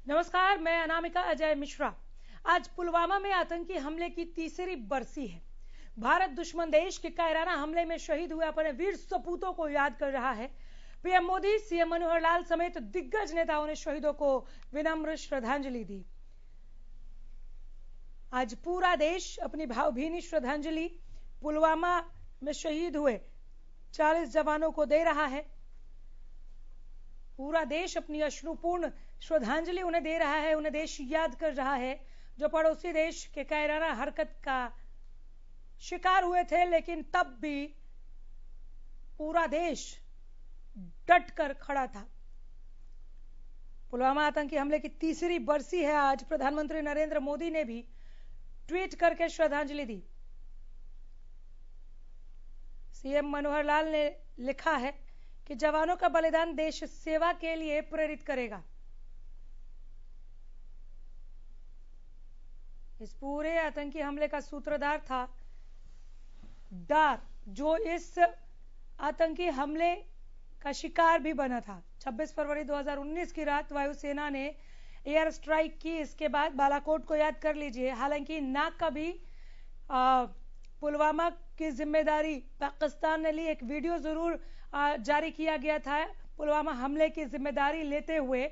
नमस्कार, मैं अनामिका अजय मिश्रा। आज पुलवामा में आतंकी हमले की तीसरी बरसी है। भारत दुश्मन देश के कायराना हमले में शहीद हुए अपने वीर सपूतों को याद कर रहा है। पीएम मोदी, सीएम मनोहर लाल समेत दिग्गज नेताओं ने शहीदों को विनम्र श्रद्धांजलि दी। आज पूरा देश अपनी भावभीनी श्रद्धांजलि पुलवामा में शहीद हुए 40 जवानों को दे रहा है। पूरा देश अपनी अश्रुपूर्ण श्रद्धांजलि उन्हें दे रहा है। उन्हें देश याद कर रहा है जो पड़ोसी देश के कायराना हरकत का शिकार हुए थे, लेकिन तब भी पूरा देश डट कर खड़ा था। पुलवामा आतंकी हमले की तीसरी बरसी है। आज प्रधानमंत्री नरेंद्र मोदी ने भी ट्वीट करके श्रद्धांजलि दी। सीएम मनोहर लाल ने लिखा है कि जवानों का बलिदान देश सेवा के लिए प्रेरित करेगा। इस पूरे आतंकी हमले का सूत्रधार था डार, जो इस आतंकी हमले का शिकार भी बना था। 26 फरवरी 2019 की रात वायुसेना ने एयर स्ट्राइक की। इसके बाद बालाकोट को याद कर लीजिए। हालांकि ना कभी पुलवामा की जिम्मेदारी पाकिस्तान ने ली। एक वीडियो जरूर जारी किया गया था पुलवामा हमले की जिम्मेदारी लेते हुए।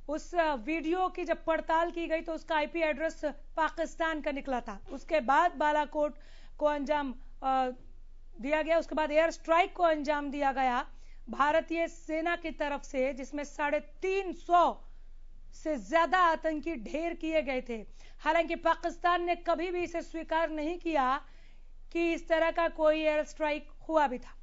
उस वीडियो की जब पड़ताल की गई तो उसका आईपी एड्रेस पाकिस्तान का निकला था। उसके बाद बालाकोट को अंजाम दिया गया। उसके बाद एयर स्ट्राइक को अंजाम दिया गया भारतीय सेना की तरफ से, जिसमें 350 से ज्यादा आतंकी ढेर किए गए थे। हालांकि पाकिस्तान ने कभी भी इसे स्वीकार नहीं किया कि इस तरह का कोई एयर स्ट्राइक हुआ भी था।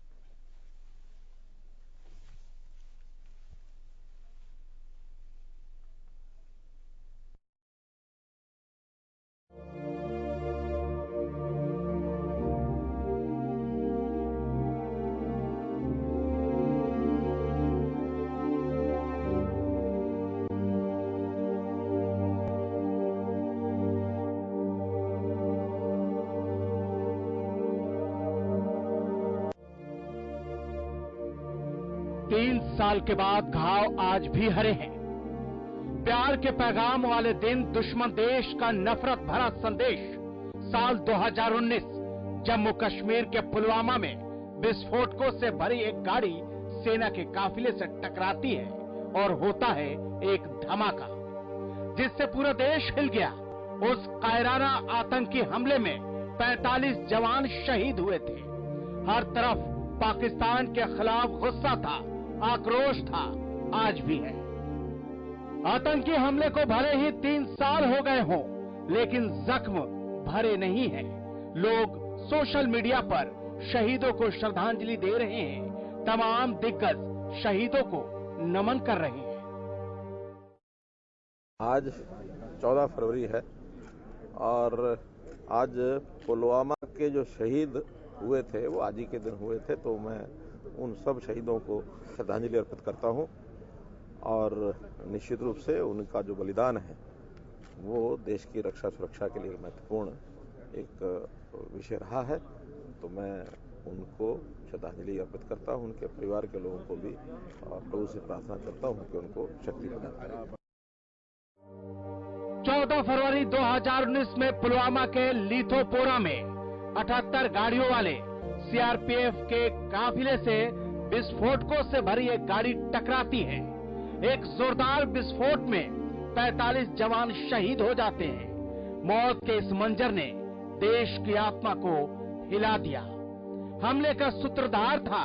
तीन साल के बाद घाव आज भी हरे हैं। प्यार के पैगाम वाले दिन दुश्मन देश का नफरत भरा संदेश। साल 2019 जम्मू कश्मीर के पुलवामा में विस्फोटकों से भरी एक गाड़ी सेना के काफिले से टकराती है और होता है एक धमाका, जिससे पूरा देश हिल गया। उस कायराना आतंकी हमले में 45 जवान शहीद हुए थे। हर तरफ पाकिस्तान के खिलाफ गुस्सा था, आक्रोश था, आज भी है। आतंकी हमले को भले ही 3 साल हो गए हों, लेकिन जख्म भरे नहीं हैं। लोग सोशल मीडिया पर शहीदों को श्रद्धांजलि दे रहे हैं। तमाम दिग्गज शहीदों को नमन कर रहे हैं। आज 14 फरवरी है और आज पुलवामा के जो शहीद हुए थे वो आज ही के दिन हुए थे, तो मैं उन सब शहीदों को श्रद्धांजलि अर्पित करता हूं। और निश्चित रूप से उनका जो बलिदान है वो देश की रक्षा सुरक्षा के लिए महत्वपूर्ण एक विषय रहा है, तो मैं उनको श्रद्धांजलि अर्पित करता हूं। उनके परिवार के लोगों को भी प्रभु से प्रार्थना करता हूं कि उनको शक्ति प्रदान करें। 14 फरवरी 2019 में पुलवामा के लीथोपोरा में 78 गाड़ियों वाले सीआरपीएफ के काफिले से विस्फोटकों से भरी एक गाड़ी टकराती है। एक जोरदार विस्फोट में 45 जवान शहीद हो जाते हैं। मौत के इस मंजर ने देश की आत्मा को हिला दिया। हमले का सूत्रधार था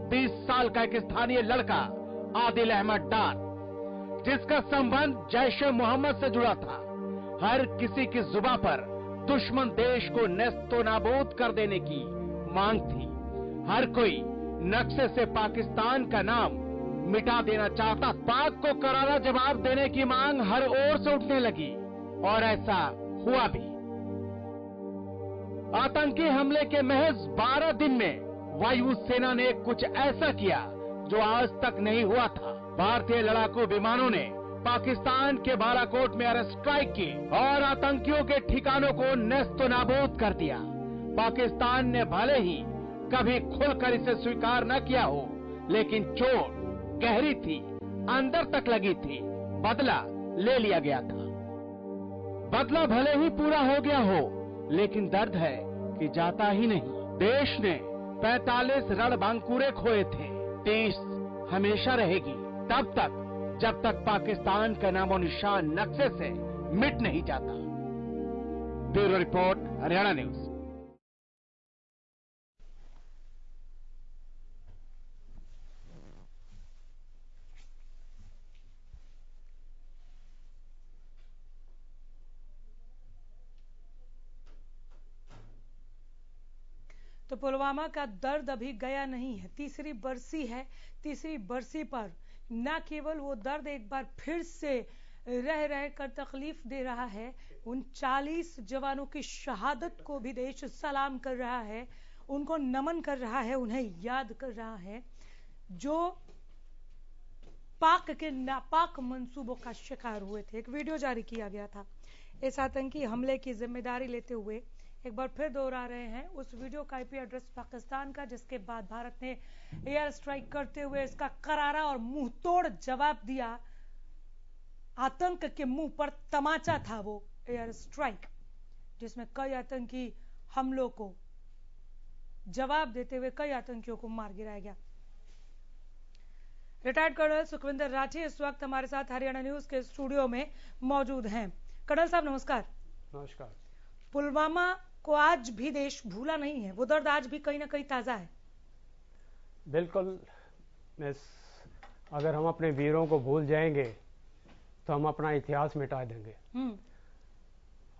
20 साल का एक स्थानीय लड़का आदिल अहमद डार, जिसका संबंध जैश-ए मोहम्मद से जुड़ा था। हर किसी की जुबान पर दुश्मन देश को नेस्तो नाबूद कर देने की मांग थी। हर कोई नक्शे से पाकिस्तान का नाम मिटा देना चाहता। पाक को करारा जवाब देने की मांग हर ओर से उठने लगी और ऐसा हुआ भी। आतंकी हमले के महज 12 दिन में वायु सेना ने कुछ ऐसा किया जो आज तक नहीं हुआ था। भारतीय लड़ाकू विमानों ने पाकिस्तान के बालाकोट में एयर स्ट्राइक की और आतंकियों के ठिकानों को नेस्तो नाबूद कर दिया। पाकिस्तान ने भले ही कभी खुलकर इसे स्वीकार न किया हो, लेकिन चोट गहरी थी, अंदर तक लगी थी। बदला ले लिया गया था। बदला भले ही पूरा हो गया हो, लेकिन दर्द है कि जाता ही नहीं। देश ने 45 रणबांकुरे खोए थे। 30 हमेशा रहेगी तब तक जब तक पाकिस्तान का नामो निशान नक्शे से मिट नहीं जाता। Bureau report, Haryana news. तो पुलवामा का दर्द अभी गया नहीं है। तीसरी बरसी है। तीसरी बरसी पर न केवल वो दर्द एक बार फिर से रह कर तकलीफ दे रहा है, उन 40 जवानों की शहादत को भी देश सलाम कर रहा है, उनको नमन कर रहा है, उन्हें याद कर रहा है जो पाक के नापाक मंसूबों का शिकार हुए थे। एक वीडियो जारी किया गया था इस आतंकी हमले की जिम्मेदारी लेते हुए। एक बार फिर दोहरा रहे हैं उस वीडियो का आईपी एड्रेस पाकिस्तान का, जिसके बाद भारत ने एयर स्ट्राइक करते हुए इसका करारा और मुंह तोड़ जवाब दिया। आतंक के मुंह पर तमाचा था वो एयर स्ट्राइक, जिसमें कई आतंकी हमलों को जवाब देते हुए कई आतंकियों को मार गिराया गया। रिटायर्ड कर्नल सुखविंदर राठी इस वक्त हमारे साथ हरियाणा न्यूज के स्टूडियो में मौजूद हैं। कर्नल साहब नमस्कार। नमस्कार। पुलवामा को आज भी देश भूला नहीं है, वो दर्द आज भी कहीं ना कहीं ताजा है। बिल्कुल। अगर हम अपने वीरों को भूल जाएंगे तो हम अपना इतिहास मिटा देंगे।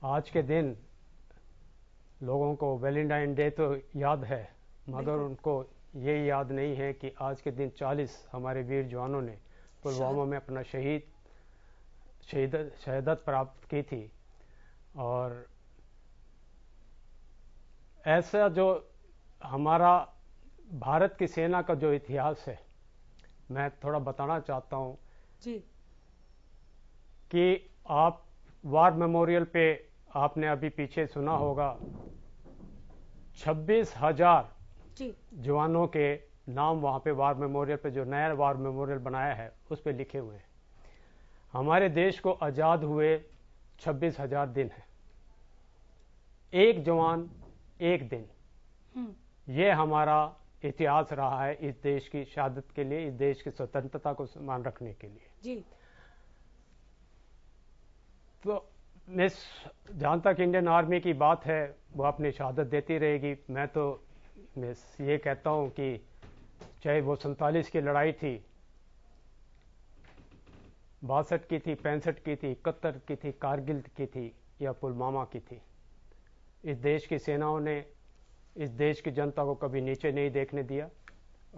आज के दिन लोगों को वैलेंटाइन डे तो याद है, मगर उनको ये याद नहीं है कि आज के दिन 40 हमारे वीर जवानों ने पुलवामा में अपना शहादत प्राप्त की थी। और ऐसा जो हमारा भारत की सेना का जो इतिहास है, मैं थोड़ा बताना चाहता हूं जी। कि आप वार मेमोरियल पे आपने अभी पीछे सुना होगा 26,000 जवानों के नाम वहां पे वार मेमोरियल पे, जो नया वार मेमोरियल बनाया है उस पे लिखे हुए हैं। हमारे देश को आजाद हुए 26,000 दिन है। एक जवान एक दिन, ये हमारा इतिहास रहा है इस देश की शहादत के लिए, इस देश की स्वतंत्रता को मान रखने के लिए जी। तो जहां तक इंडियन आर्मी की बात है, वो अपनी शहादत देती रहेगी। मैं ये कहता हूं कि चाहे वो 47 की लड़ाई थी, 62 की थी, 65 की थी, 71 की थी, कारगिल की थी या पुलवामा की थी, इस देश की सेनाओं ने इस देश की जनता को कभी नीचे नहीं देखने दिया।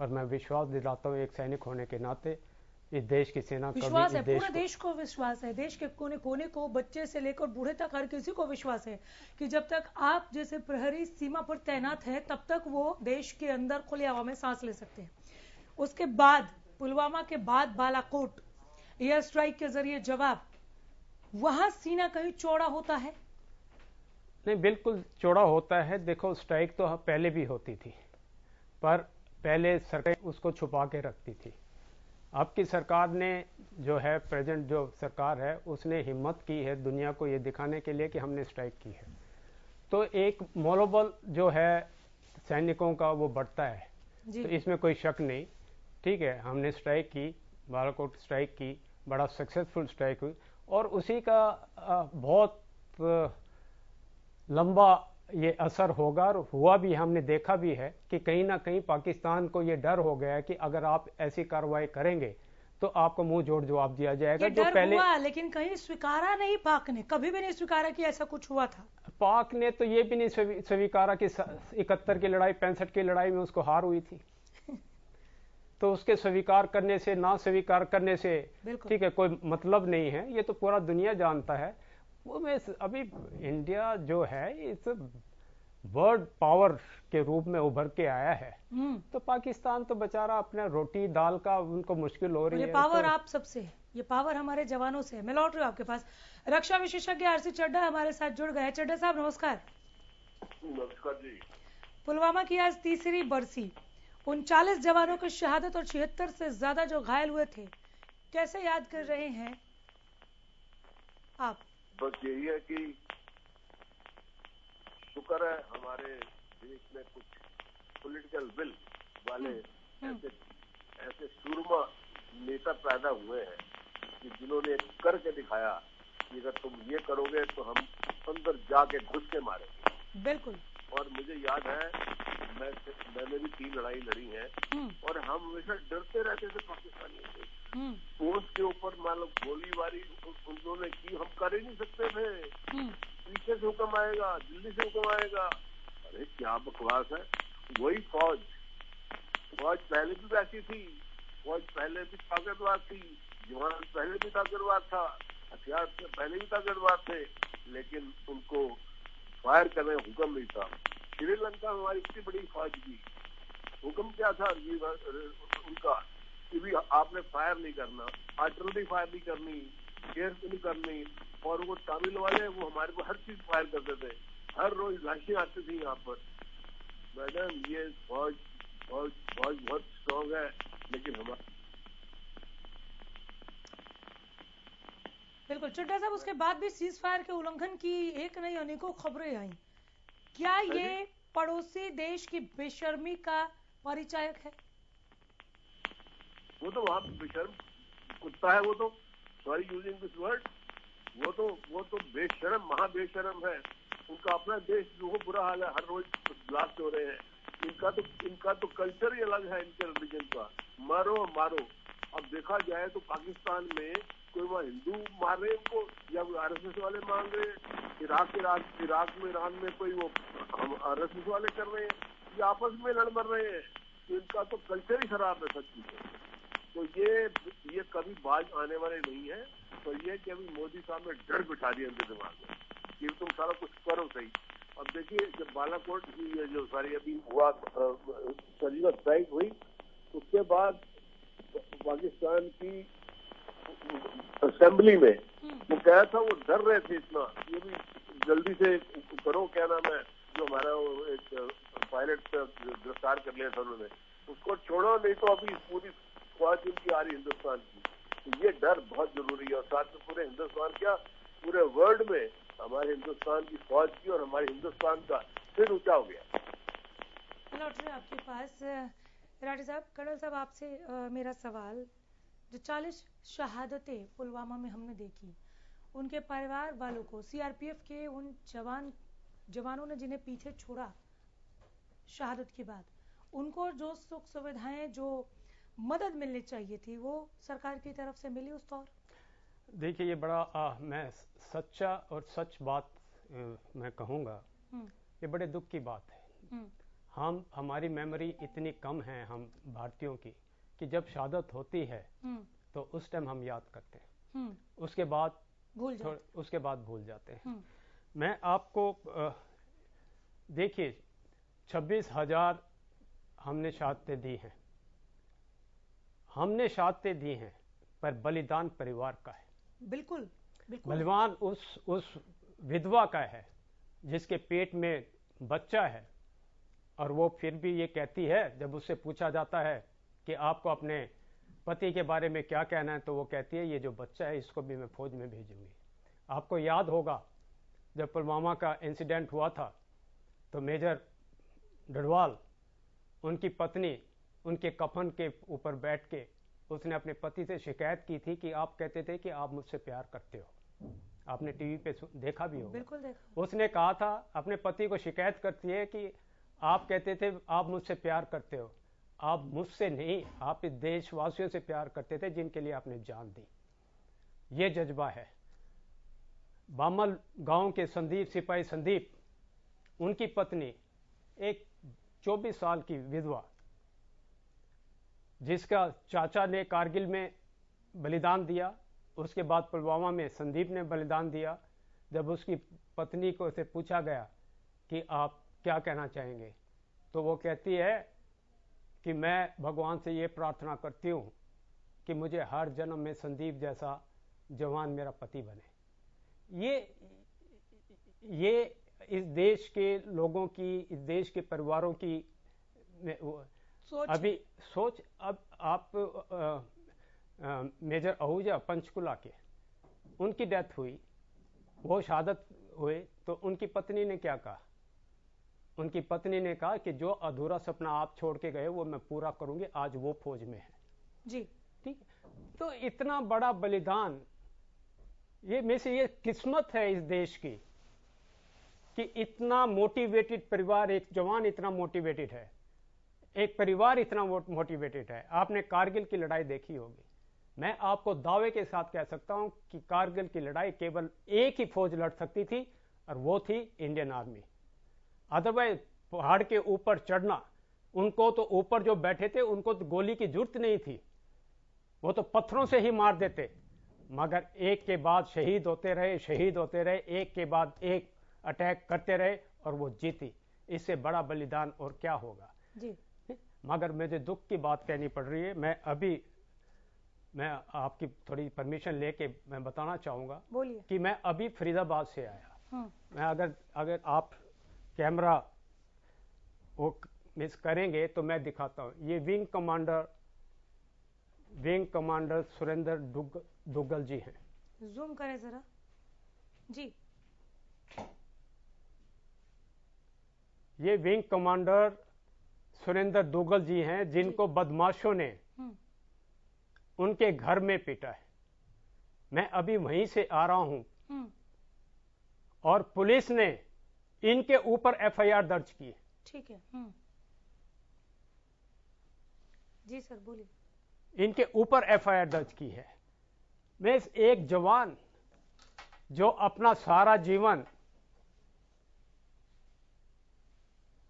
और मैं विश्वास दिलाता हूं एक सैनिक होने के नाते, इस देश की सेना विश्वास है, पूरे देश को विश्वास है, देश के कोने कोने को, बच्चे से लेकर बूढ़े तक हर किसी को विश्वास है कि जब तक आप जैसे प्रहरी सीमा पर तैनात है तब तक वो देश के अंदर खुली हवा में सांस ले सकते हैं। उसके बाद पुलवामा के बाद बालाकोट एयर स्ट्राइक के जरिए जवाब, वहां सीना कहीं चौड़ा होता है? नहीं, बिल्कुल चौड़ा होता है। देखो, स्ट्राइक तो पहले भी होती थी, पर पहले सरकार उसको छुपा के रखती थी। अब की सरकार ने जो है, प्रेजेंट जो सरकार है, उसने हिम्मत की है दुनिया को ये दिखाने के लिए कि हमने स्ट्राइक की है। तो एक मनोबल जो है सैनिकों का वो बढ़ता है, तो इसमें कोई शक नहीं। ठीक है, हमने स्ट्राइक की, बालाकोट स्ट्राइक की, बड़ा सक्सेसफुल स्ट्राइक हुई, और उसी का बहुत लंबा ये असर होगा, और हुआ भी। हमने देखा भी है कि कहीं ना कहीं पाकिस्तान को ये डर हो गया है कि अगर आप ऐसी कार्रवाई करेंगे तो आपको मुंह जोड़ जवाब दिया जाएगा। जो पहले हुआ, लेकिन कहीं स्वीकारा नहीं, पाक ने कभी भी नहीं स्वीकारा कि ऐसा कुछ हुआ था। पाक ने तो ये भी नहीं स्वीकारा कि 71 की लड़ाई, 65 की लड़ाई में उसको हार हुई थी। तो उसके स्वीकार करने से, ना स्वीकार करने से, ठीक है, कोई मतलब नहीं है। ये तो पूरा दुनिया जानता है। वो में अभी इंडिया जो है इस वर्ल्ड पावर के रूप में उभर के आया है, तो पाकिस्तान तो बेचारा अपने रोटी दाल का उनको मुश्किल हो रही है। ये पावर आप सबसे है, ये पावर हमारे जवानों से है। मैं लौट रही हूँ आपके पास। रक्षा विशेषज्ञ आरसी चड्ढा हमारे साथ जुड़ गए। चड्ढा साहब नमस्कार। नमस्कार जी। पुलवामा की आज तीसरी बरसी, 39 जवानों की शहादत और 76 से ज्यादा जो घायल हुए थे, कैसे याद कर रहे हैं? आप? बस यही है कि शुक्र है हमारे देश में कुछ पॉलिटिकल विल वाले ऐसे सूरमा नेता पैदा हुए हैं कि जिन्होंने करके दिखाया कि अगर तुम ये करोगे तो हम अंदर जाके घुस के मारेंगे। बिल्कुल। और मुझे याद है मैंने भी 3 लड़ाई लड़ी है और हम हमेशा डरते रहते थे पाकिस्तानियों से। पोस्ट के ऊपर मान लो गोलीबारी उन्होंने की, हम कर ही नहीं सकते थे। पीछे से हुक्म आएगा, दिल्ली से हुक्म आएगा। अरे क्या बकवास है। वही फौज पहले भी वैसी थी, फौज पहले भी ताकतवर थी, जवान पहले भी ताकतवर था, हथियार पहले भी ताकतवर थे, लेकिन उनको फायर करने का हुक्म नहीं था। श्रीलंका हमारी इतनी बड़ी फौज की हुक्म क्या था उनका कि भी आपने फायर नहीं करना, आर्टिलरी फायर नहीं करनी, एयर नहीं करनी। और वो तमिल वाले वो हमारे को हर चीज फायर करते थे, हर रोज लाशें आती थी यहाँ पर। मैडम ये फौज बहुत स्ट्रॉन्ग है, लेकिन हमारे बिल्कुल। चड्ढा साहब, उसके बाद भी सीज फायर के उल्लंघन की एक नहीं अनेकों खबरें आई। क्या ये पड़ोसी देश की बेशर्मी का परिचायक है? वो तो वहाँ बेशर्म कुत्ता है, वो तो सॉरी यूजिंग दिस वर्ड, वो तो बेशर्म महाबेशर्म है। उनका अपना देश जो बुरा हाल है, हर रोज ब्लास्ट हो रहे हैं। इनका तो कल्चर ही अलग है, इनके रिलीजन का मारो। अब देखा जाए तो पाकिस्तान में कोई वहाँ हिंदू मार रहे इनको या RSS वाले मार रहे, इराक में ईरान में कोई वो RSS वाले कर रहे हैं, ये आपस में लड़ मर रहे हैं। तो इनका तो कल्चर ही खराब है सच्ची में। तो ये कभी बाज आने वाले नहीं है। तो ये कि अभी मोदी साहब ने डर बिठा दिया इनके दिमाग में कि तुम सारा कुछ करो सही। अब देखिए जब बालाकोट की जो सारी अभी हुआ सर्जिकल स्ट्राइक हुई, उसके बाद पाकिस्तान की असेंबली में वो कहा था, वो डर रहे थे इतना, ये भी जल्दी से करो, क्या नाम है जो हमारा वो एक पायलट गिरफ्तार कर लिया था उन्होंने, उसको छोड़ो, नहीं तो अभी पूरी फौज उनकी आ रही हिंदुस्तान की। तो ये डर बहुत जरूरी है। और साथ में पूरे हिंदुस्तान क्या, पूरे वर्ल्ड में हमारे हिंदुस्तान की फौज की और हमारे हिंदुस्तान का सिर ऊंचा हो गया। लौट रहे आपके पास राठी साहब। कर्नल साहब, आपसे मेरा सवाल, जो 40 शहादतें पुलवामा में हमने देखी, उनके परिवार वालों को, CRPF के उन जवानों ने जिन्हें पीछे छोड़ा शहादत के बाद, उनको जो सुख सुविधाएं, जो मदद मिलनी चाहिए थी, वो सरकार की तरफ से मिली उस दौर? देखिए ये बड़ा मैं सच्चा और सच बात मैं कहूँगा, ये बड़े दुख की बात है। हमारी मेमोरी इतनी कम है हम भारतीयों की कि जब शहादत होती है तो उस टाइम हम याद करते हैं, उसके बाद भूल जाते हैं। मैं आपको देखिए 26,000 हमने शहादतें दी हैं, पर बलिदान परिवार का है। बिल्कुल। बलिदान उस विधवा का है जिसके पेट में बच्चा है, और वो फिर भी ये कहती है, जब उससे पूछा जाता है कि आपको अपने पति के बारे में क्या कहना है, तो वो कहती है ये जो बच्चा है इसको भी मैं फौज में भेजूंगी। आपको याद होगा जब पुलवामा का इंसिडेंट हुआ था तो मेजर डडवाल, उनकी पत्नी उनके कफन के ऊपर बैठ के उसने अपने पति से शिकायत की थी कि आप कहते थे कि आप मुझसे प्यार करते हो। आपने टीवी पे देखा भी होगा। बिल्कुल देखा। उसने कहा था, अपने पति को शिकायत करती है कि आप कहते थे आप मुझसे प्यार करते हो, आप मुझसे नहीं, आप इस देशवासियों से प्यार करते थे जिनके लिए आपने जान दी। ये जज्बा है। बामल गांव के सिपाही संदीप, उनकी पत्नी एक 24 साल की विधवा, जिसका चाचा ने कारगिल में बलिदान दिया, उसके बाद पुलवामा में संदीप ने बलिदान दिया। जब उसकी पत्नी को से पूछा गया कि आप क्या कहना चाहेंगे, तो वो कहती है कि मैं भगवान से ये प्रार्थना करती हूँ कि मुझे हर जन्म में संदीप जैसा जवान मेरा पति बने। ये इस देश के लोगों की, इस देश के परिवारों की सोच। अब आप मेजर आहूजा पंचकुला के, उनकी डेथ हुई वो शहादत हुए तो उनकी पत्नी ने क्या कहा? उनकी पत्नी ने कहा कि जो अधूरा सपना आप छोड़ के गए वो मैं पूरा करूंगी, आज वो फौज में है जी। ठीक। तो इतना बड़ा बलिदान, ये किस्मत है इस देश की कि इतना मोटिवेटेड परिवार, एक जवान इतना मोटिवेटेड है, एक परिवार इतना मोटिवेटेड है। आपने कारगिल की लड़ाई देखी होगी। मैं आपको दावे के साथ कह सकता हूं कि कारगिल की लड़ाई केवल एक ही फौज लड़ सकती थी और वो थी इंडियन आर्मी। अदरवाइज पहाड़ के ऊपर चढ़ना, उनको तो ऊपर जो बैठे थे उनको तो गोली की जरूरत नहीं थी, वो तो पत्थरों से ही मार देते। मगर एक के बाद शहीद होते रहे, शहीद होते रहे, एक के बाद एक अटैक करते रहे और वो जीती। इससे बड़ा बलिदान और क्या होगा जी। मगर मुझे दुख की बात कहनी पड़ रही है। मैं आपकी थोड़ी परमिशन लेके मैं बताना चाहूंगा कि मैं अभी फरीदाबाद से आया। मैं अगर आप कैमरा वो मिस करेंगे तो मैं दिखाता हूं। ये विंग कमांडर सुरेंद्र दुग्गल जी हैं। जूम करें जरा जी। ये विंग कमांडर सुरेंद्र दुग्गल जी हैं जिनको बदमाशों ने उनके घर में पीटा है। मैं अभी वहीं से आ रहा हूं और पुलिस ने इनके ऊपर एफआईआर दर्ज की है। ठीक है। जी सर बोलिए। इनके ऊपर एफआईआर दर्ज की है। मैं एक जवान जो अपना सारा जीवन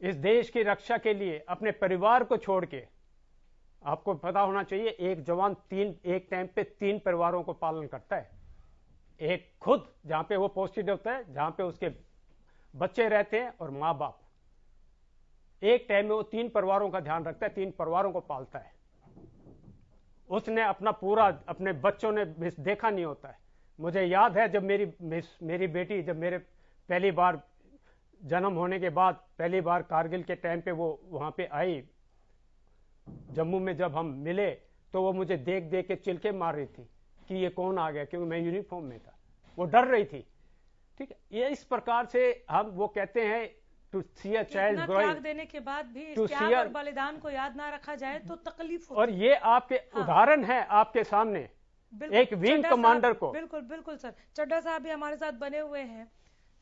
इस देश की रक्षा के लिए अपने परिवार को छोड़ के, आपको पता होना चाहिए एक जवान एक टाइम पे 3 परिवारों को पालन करता है। एक खुद जहां पे वो पोस्टेड होता है, जहां पे उसके बच्चे रहते हैं और मां बाप। एक टाइम में वो 3 परिवारों का ध्यान रखता है, 3 परिवारों को पालता है। उसने अपने बच्चों ने देखा नहीं होता है। मुझे याद है जब मेरी बेटी जब मेरे पहली बार जन्म होने के बाद पहली बार कारगिल के टाइम पे वो वहां पे आई, जम्मू में जब हम मिले तो वो मुझे देख देख के चिल्के मार रही थी कि ये कौन आ गया, क्योंकि मैं यूनिफॉर्म में था। वो डर रही थी। ठीक है, ये इस प्रकार से हम वो कहते हैं to see a child growing, देने के बाद भी इस त्याग और बलिदान को याद ना रखा जाए तो तकलीफ होती। और ये आपके उदाहरण है आपके सामने एक विंग कमांडर को। बिल्कुल बिल्कुल सर। चड्ढा साहब भी हमारे साथ बने हुए हैं।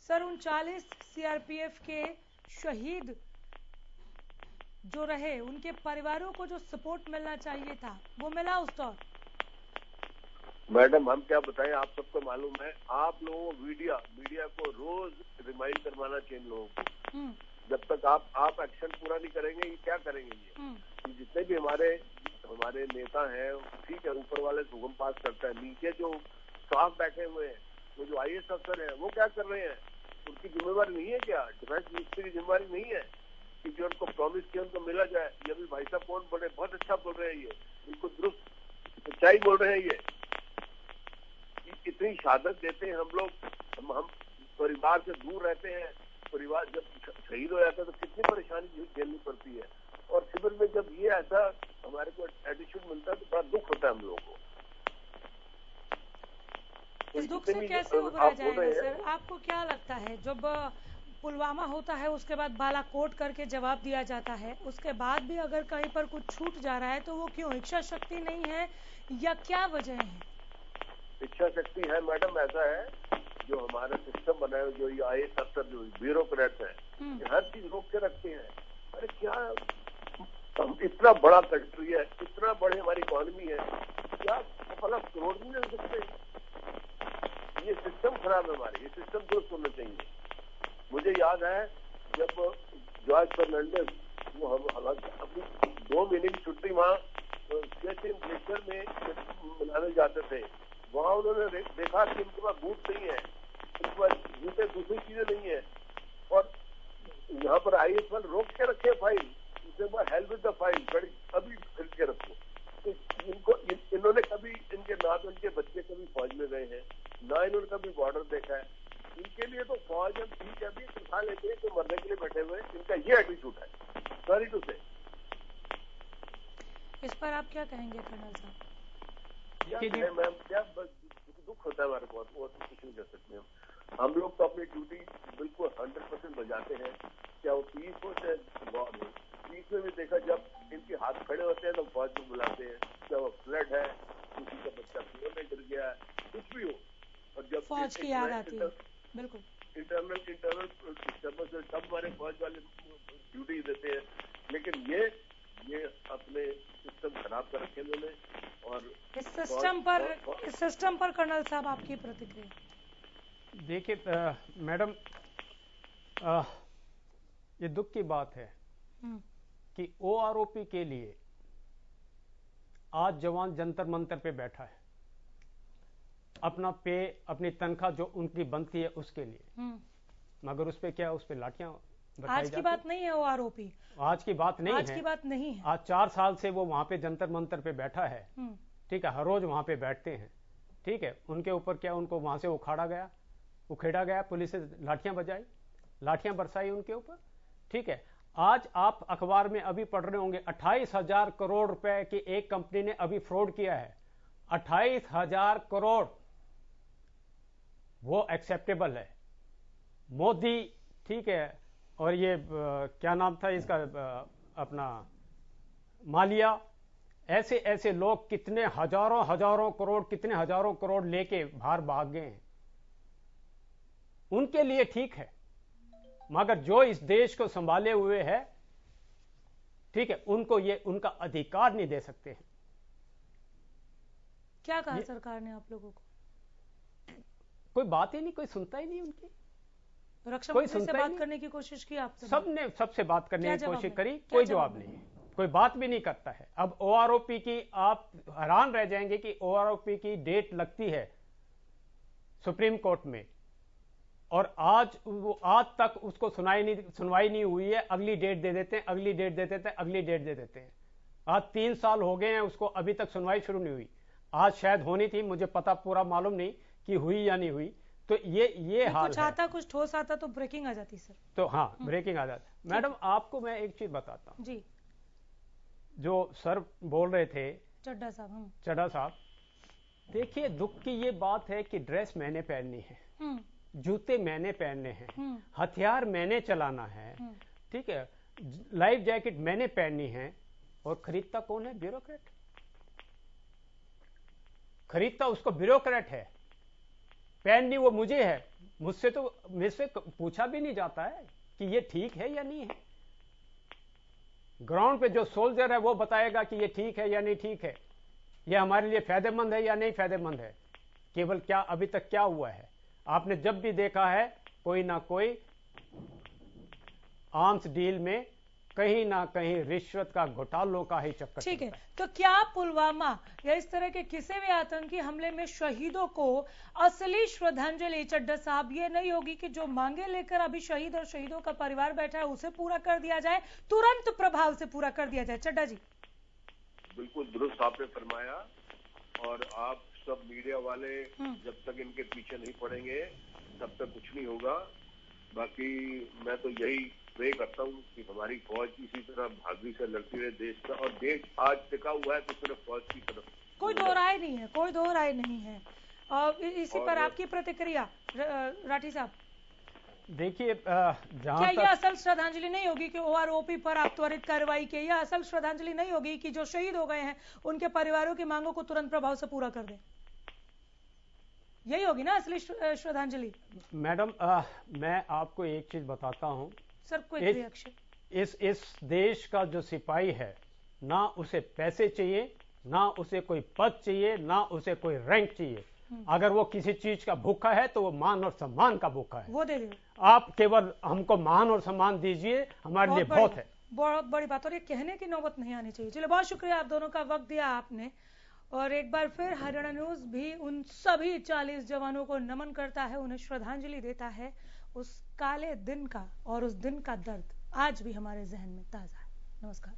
सर 39 सीआरपीएफ के शहीद जो रहे, उनके परिवारों को जो सपोर्ट मिलना चाहिए था वो मिला उस दौर? मैडम हम क्या बताएं, आप सबको मालूम है। आप लोगों को मीडिया को रोज रिमाइंड करवाना चाहिए लोगों को। जब तक आप एक्शन पूरा नहीं करेंगे ये क्या करेंगे? ये जितने भी हमारे नेता हैं, ठीक है, ऊपर वाले से हुक्म पास करता है, नीचे जो स्टाफ बैठे हुए हैं, वो जो आईएएस अफसर हैं, वो क्या कर रहे हैं? उनकी जिम्मेवारी नहीं है क्या? डिफेंस मिनिस्ट्री की जिम्मेवारी नहीं है कि जो उनको प्रॉमिस किया उनको मिला जाए? ये भी भाई साहब कौन बोले, बहुत अच्छा बोल रहे हैं, ये बिल्कुल दुरुस्त सच्चाई बोल रहे हैं। ये इतनी शहादत देते हैं हम लोग, हम परिवार से दूर रहते हैं। परिवार जब शहीद हो जाता है तो कितनी परेशानी झेलनी पड़ती है। और शिविर में जब ये ऐसा हमारे को एटीट्यूड मिलता है तो बड़ा दुख होता है हम लोगों को। इस दुख से कैसे उबरा जाएगा सर? आपको क्या लगता है जब पुलवामा होता है उसके बाद बालाकोट करके जवाब दिया जाता है, उसके बाद भी अगर कहीं पर कुछ छूट जा रहा है तो वो क्यों? इच्छा शक्ति नहीं है या क्या वजह है? इच्छा शक्ति है मैडम। ऐसा है जो हमारा सिस्टम बना है, जो ये आईएएस अफसर जो ब्यूरोक्रेट है, हर चीज रोक के रखते हैं। अरे क्या, हम इतना बड़ा कंट्री है, इतना बड़ी हमारी इकोनॉमी है, क्या 15 करोड़ नहीं ले सकते? ये सिस्टम खराब है हमारे, ये सिस्टम दुरुस्त होना चाहिए। मुझे याद है जब जॉर्ज फर्नांडिस वो हम अपनी 2 महीने की छुट्टी वहाँ ग्लेशियर में मनाने जाते थे। वहाँ उन्होंने देखा कि इनके पास बूट नहीं है, इनके पास जूते, दूसरी चीजें नहीं है, और यहाँ पर आईएएस वाले रोक के रखे फाइल, उसके बाद हेल्प विद द फाइल अभी खरीद के रखो। तो इन्होंने कभी इनके ना तो इनके बच्चे कभी फौज में गए हैं, ना इन्होंने कभी बॉर्डर देखा है। इनके लिए तो फौज हम ठीक है अभी सिखा लेते हैं, तो मरने के लिए बैठे हुए। इनका ये एटीट्यूड है, सॉरी टू से। इस पर आप क्या कहेंगे कर्नल साहब? मैम क्या दुख होता है हमारे को, और कुछ नहीं कर सकते हम। हम लोग तो अपनी ड्यूटी बिल्कुल 100% बजाते हैं, क्या वो पीस हो चाहे वॉर हो। पीस में भी देखा जब इनके हाथ खड़े होते हैं तो फौज को बुलाते हैं, क्या वो फ्लड है, किसी का बच्चा कुएं में गिर गया है, कुछ भी हो, और जब फौज की याद आती है। बिल्कुल इंटरनल सिस्टम से सब हमारे फौज वाले ड्यूटी देते हैं, लेकिन ये अपने सिस्टम खराब कर रखे उन्होंने। और इस सिस्टम पर कर्नल साहब आपकी प्रतिक्रिया? देखिए मैडम, ये दुख की बात है कि OROP के लिए आज जवान जंतर मंतर पे बैठा है, अपना पे, अपनी तनख्वाह जो उनकी बनती है उसके लिए, मगर उस पे क्या, उस पे लाठियां आज की बात नहीं है OROP, आज की बात नहीं है, आज की बात नहीं है। आज 4 साल से वो वहां पे जंतर मंतर पे बैठा है, ठीक है, हर रोज वहां पे बैठते हैं, ठीक है, उनके ऊपर क्या, उनको वहां से उखेड़ा गया, पुलिस से लाठियां बजाई, लाठियां बरसाई उनके ऊपर, ठीक है। आज आप अखबार में अभी पढ़ रहे होंगे 28,000 करोड़ रुपए की एक कंपनी ने अभी फ्रॉड किया है, 28,000 करोड़, वो एक्सेप्टेबल है। मोदी, ठीक है, और ये क्या नाम था इसका, अपना मालिया, ऐसे ऐसे लोग कितने हजारों करोड़ लेके बाहर भाग गए हैं। उनके लिए ठीक है, मगर जो इस देश को संभाले हुए है, ठीक है, उनको ये उनका अधिकार नहीं दे सकते हैं। क्या कहा सरकार ने आप लोगों को? कोई बात ही नहीं, कोई सुनता ही नहीं उनकी। रक्षा मंत्री से बात करने की कोशिश की आपने? सबने सबसे बात करने की कोशिश करी, कोई जवाब नहीं, कोई बात भी नहीं करता है। अब OROP की, आप हैरान रह जाएंगे कि OROP की डेट लगती है सुप्रीम कोर्ट में, और आज तक उसको सुनवाई नहीं हुई है। अगली डेट दे देते हैं, अगली डेट दे देते हैं, अगली डेट दे देते हैं। आज 3 साल हो गए हैं उसको, अभी तक सुनवाई शुरू नहीं हुई। आज शायद होनी थी, मुझे पता पूरा मालूम नहीं कि हुई या नहीं हुई। तो ये हाल कुछ आता, कुछ ठोस आता तो ब्रेकिंग आ जाती सर। तो हाँ, ब्रेकिंग आ जाती। मैडम, आपको मैं एक चीज बताता हूँ जी, जो सर बोल रहे थे, चड्ढा साहब, देखिए दुख की ये बात है कि ड्रेस मैंने पहननी है, जूते मैंने पहनने हैं, हथियार मैंने चलाना है, ठीक है, लाइफ जैकेट मैंने पहननी है, और खरीदता कौन है? ब्यूरोक्रेट। खरीदता उसको ब्यूरोक्रेट है, पहननी वो मुझे है। मुझसे पूछा भी नहीं जाता है कि ये ठीक है या नहीं है। ग्राउंड पे जो सोल्जर है वो बताएगा कि ये ठीक है या नहीं ठीक है, ये हमारे लिए फायदेमंद है या नहीं फायदेमंद है। केवल क्या अभी तक क्या हुआ है, आपने जब भी देखा है कोई ना कोई आर्म्स डील में कहीं ना कहीं रिश्वत का, घोटालों का ही चक्कर। ठीक है, तो क्या पुलवामा या इस तरह के किसी भी आतंकी हमले में शहीदों को असली श्रद्धांजलि, चड्ढा साहब, ये नहीं होगी कि जो मांगे लेकर अभी शहीद और शहीदों का परिवार बैठा है उसे पूरा कर दिया जाए, तुरंत प्रभाव से पूरा कर दिया जाए? चड्ढा जी, बिल्कुल दुरुस्त आपने फरमाया, और आप सब मीडिया वाले जब तक इनके पीछे नहीं पड़ेंगे तब तक कुछ नहीं होगा। बाकी मैं तो यही प्रे करता हूँ कि हमारी फौज इसी तरह बहादुरी से लड़ती रहे देश का, और देश आज टिका हुआ है तो सिर्फ फौज की तरफ, कोई दो राय नहीं है, कोई दो राय नहीं है। और इसी पर आपकी प्रतिक्रिया राठी साहब? देखिए, क्या यह असल श्रद्धांजलि नहीं होगी कि OROP पर आप त्वरित कार्रवाई की? यह असल श्रद्धांजलि नहीं होगी कि जो शहीद हो गए हैं उनके परिवारों की मांगों को तुरंत प्रभाव से पूरा कर दें? यही होगी ना असली श्रद्धांजलि? मैडम, मैं आपको एक चीज बताता हूँ सर, कोई रिएक्शन? इस देश का जो सिपाही है, ना उसे पैसे चाहिए, ना उसे कोई पद चाहिए, ना उसे कोई रैंक चाहिए। अगर वो किसी चीज का भूखा है तो वो मान और सम्मान का भूखा है। वो दे दे, आप केवल हमको मान और सम्मान दीजिए, हमारे लिए बहुत है। बहुत बड़ी बात, और ये कहने की नौबत नहीं आनी चाहिए। चलिए, बहुत शुक्रिया, आप दोनों का वक्त दिया आपने। और एक बार फिर हरियाणा न्यूज भी उन सभी 40 जवानों को नमन करता है, उन्हें श्रद्धांजलि देता है। उस काले दिन का और उस दिन का दर्द आज भी हमारे जहन में ताजा है। नमस्कार।